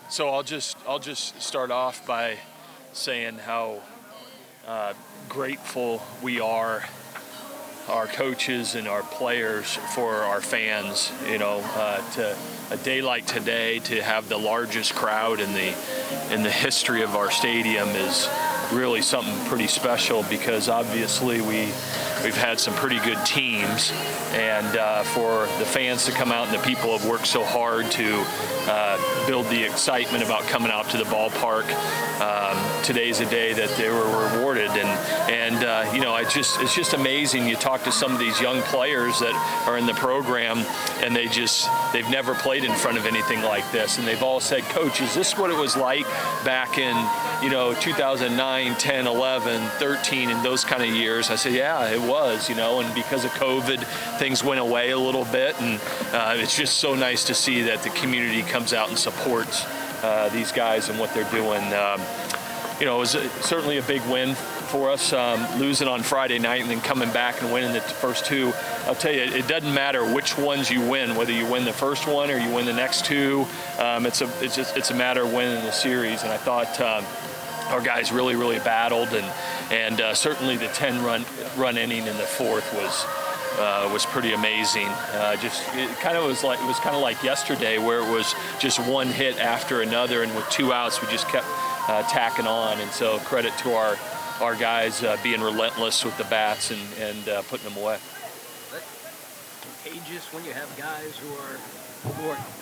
So I'll just start off by saying how grateful we are, our coaches and our players, for our fans. To a day like today, to have the largest crowd in the history of our stadium is really something pretty special, because obviously we've had some pretty good teams, and for the fans to come out and the people have worked so hard to build the excitement about coming out to the ballpark. Today's a day that they were rewarded, and it's just amazing. You talk to some of these young players that are in the program, and they've never played in front of anything like this, and they've all said, "Coach, is this what it was like back in 2009, 10, 11, 13, and those kind of years?" I said, "Yeah, it was, and because of COVID, things went away a little bit, and it's just so nice to see that the community comes out and supports these guys and what they're doing." It was certainly a big win for us, losing on Friday night and then coming back and winning the first two. I'll tell you, it doesn't matter which ones you win, whether you win the first one or you win the next two. It's a matter of winning the series, and I thought our guys really battled, and certainly the 10-run inning in the fourth was pretty amazing. It was kind of like yesterday, where it was just one hit after another, and with 2 outs, we just kept tacking on. And so credit to our guys being relentless with the bats and putting them away. Is that contagious when you have guys who are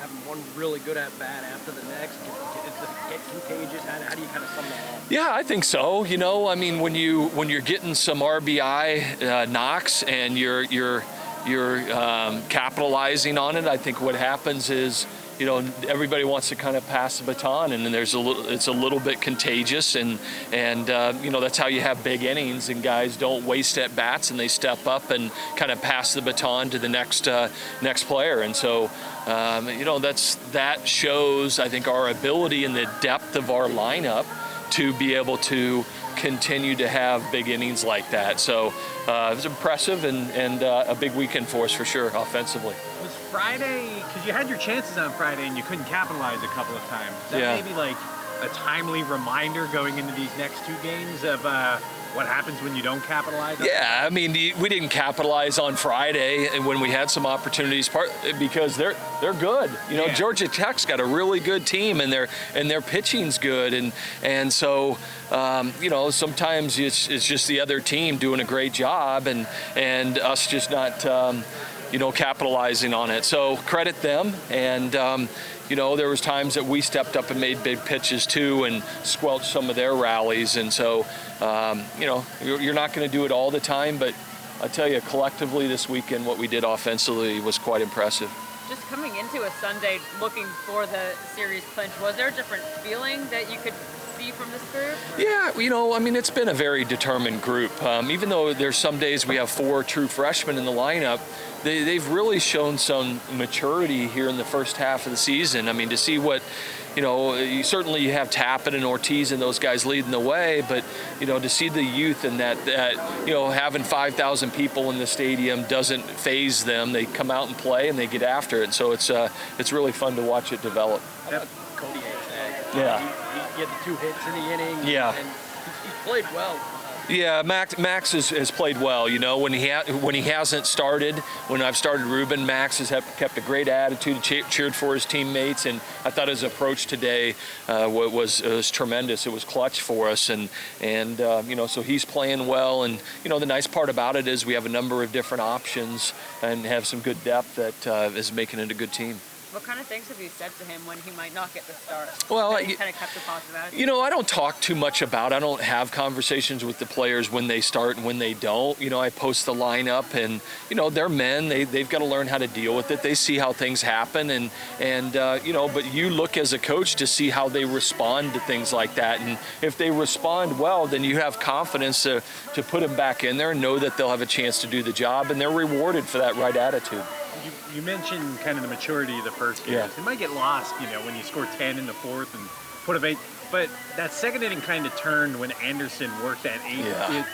having one really good at bat after the next? Does it get contagious? How do you kind of sum that up? Yeah, I think so. When you're getting some RBI knocks and you're capitalizing on it, I think what happens is, everybody wants to kind of pass the baton, and then it's a little bit contagious, and that's how you have big innings, and guys don't waste at bats, and they step up and kind of pass the baton to the next player. And so that shows, I think, our ability and the depth of our lineup to be able to continue to have big innings like that. So it was impressive, and a big weekend for us for sure offensively. Was Friday, because you had your chances on Friday and you couldn't capitalize a couple of times, is that maybe like a timely reminder going into these next two games of what happens when you don't capitalize? Yeah, we didn't capitalize on Friday and when we had some opportunities, because they're good. Georgia Tech's got a really good team, and their pitching's good, and so sometimes it's just the other team doing a great job, and us just not capitalizing on it. So credit them, and there was times that we stepped up and made big pitches too, and squelched some of their rallies. And so, you're not going to do it all the time, but I tell you, collectively this weekend, what we did offensively was quite impressive. Just coming into a Sunday looking for the series clinch, was there a different feeling that you could see from this group? Yeah, it's been a very determined group. Even though there's some days we have 4 true freshmen in the lineup, they've really shown some maturity here in the first half of the season. To see what, you certainly have Tappet and Ortiz and those guys leading the way, but, to see the youth and that having 5,000 people in the stadium doesn't faze them. They come out and play, and they get after it. So it's really fun to watch it develop. Cody H. Yeah. He had the 2 hits in the inning. Yeah. And he's played well. Yeah, Max has played well. When he hasn't started, when I've started Ruben, Max has kept a great attitude, cheered for his teammates, and I thought his approach today was tremendous. It was clutch for us, and so he's playing well. And the nice part about it is we have a number of different options and have some good depth that is making it a good team. What kind of things have you said to him when he might not get the start? Well, you kind of kept the positive attitude? I don't talk too much about it. I don't have conversations with the players when they start and when they don't. I post the lineup, and they're men. They've got to learn how to deal with it. They see how things happen, but you look as a coach to see how they respond to things like that. And if they respond well, then you have confidence to put them back in there and know that they'll have a chance to do the job, and they're rewarded for that right attitude. You mentioned kind of the maturity of the first game. Yeah. It might get lost, when you score 10 in the fourth and put a bait. But that second inning kind of turned when Anderson worked that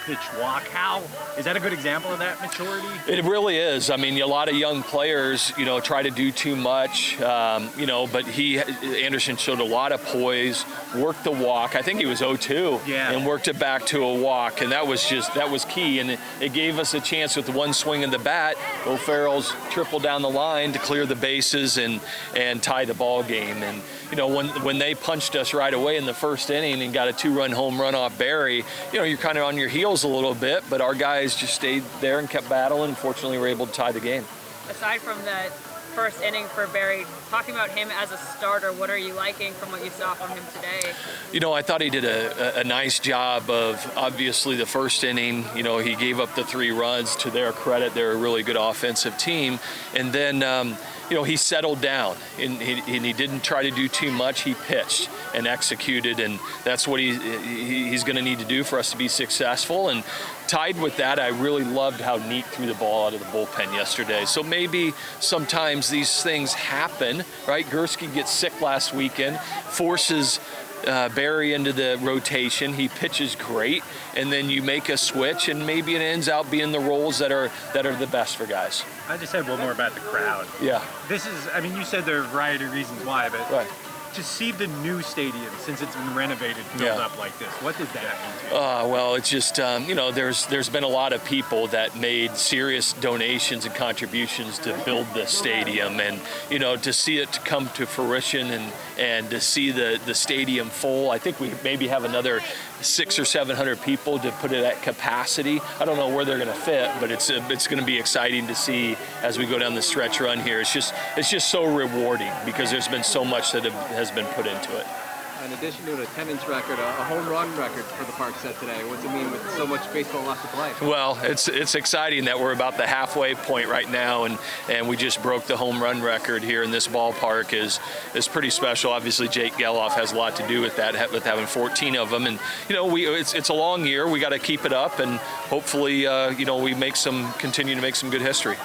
pitch walk. How is that a good example of that maturity? It really is. I mean, a lot of young players, try to do too much, but Anderson showed a lot of poise, worked the walk. I think he was 0-2 and worked it back to a walk. And that was key. And it gave us a chance with one swing of the bat. O'Farrell's triple down the line to clear the bases and tie the ball game. And, when they punched us right away in the first inning and got a 2-run home run off Barry, you're kind of on your heels a little bit, but our guys just stayed there and kept battling, and fortunately were able to tie the game. Aside from the first inning for Barry, talking about him as a starter, what are you liking from what you saw from him today? I thought he did a nice job of, obviously, the first inning. He gave up the 3 runs. To their credit, they're a really good offensive team. And then, he settled down, and he didn't try to do too much. He pitched and executed, and that's what he's going to need to do for us to be successful. And tied with that, I really loved how Neat threw the ball out of the bullpen yesterday. So maybe sometimes these things happen, right? Gursky gets sick last weekend, forces Barry into the rotation. He pitches great, and then you make a switch, and maybe it ends out being the roles that are the best for guys. I just had one more about the crowd. Yeah. You said there are a variety of reasons why, but right. To see the new stadium, since it's been renovated, filled up like this, what does that mean to you? Well, it's just, there's been a lot of people that made serious donations and contributions to build the stadium, and, to see it come to fruition and to see the stadium full. I think we maybe have another 600 or 700 people to put it at capacity. I don't know where they're going to fit, but it's going to be exciting to see as we go down the stretch run here. It's just so rewarding because there's been so much that has been put into it. In addition to an attendance record, a home run record for the park set today. What's it mean with so much baseball left to play? Well, it's exciting that we're about the halfway point right now, and we just broke the home run record here in this ballpark. is pretty special. Obviously, Jake Geloff has a lot to do with that, with having 14 of them. And it's a long year. We got to keep it up, and hopefully, we continue to make some good history.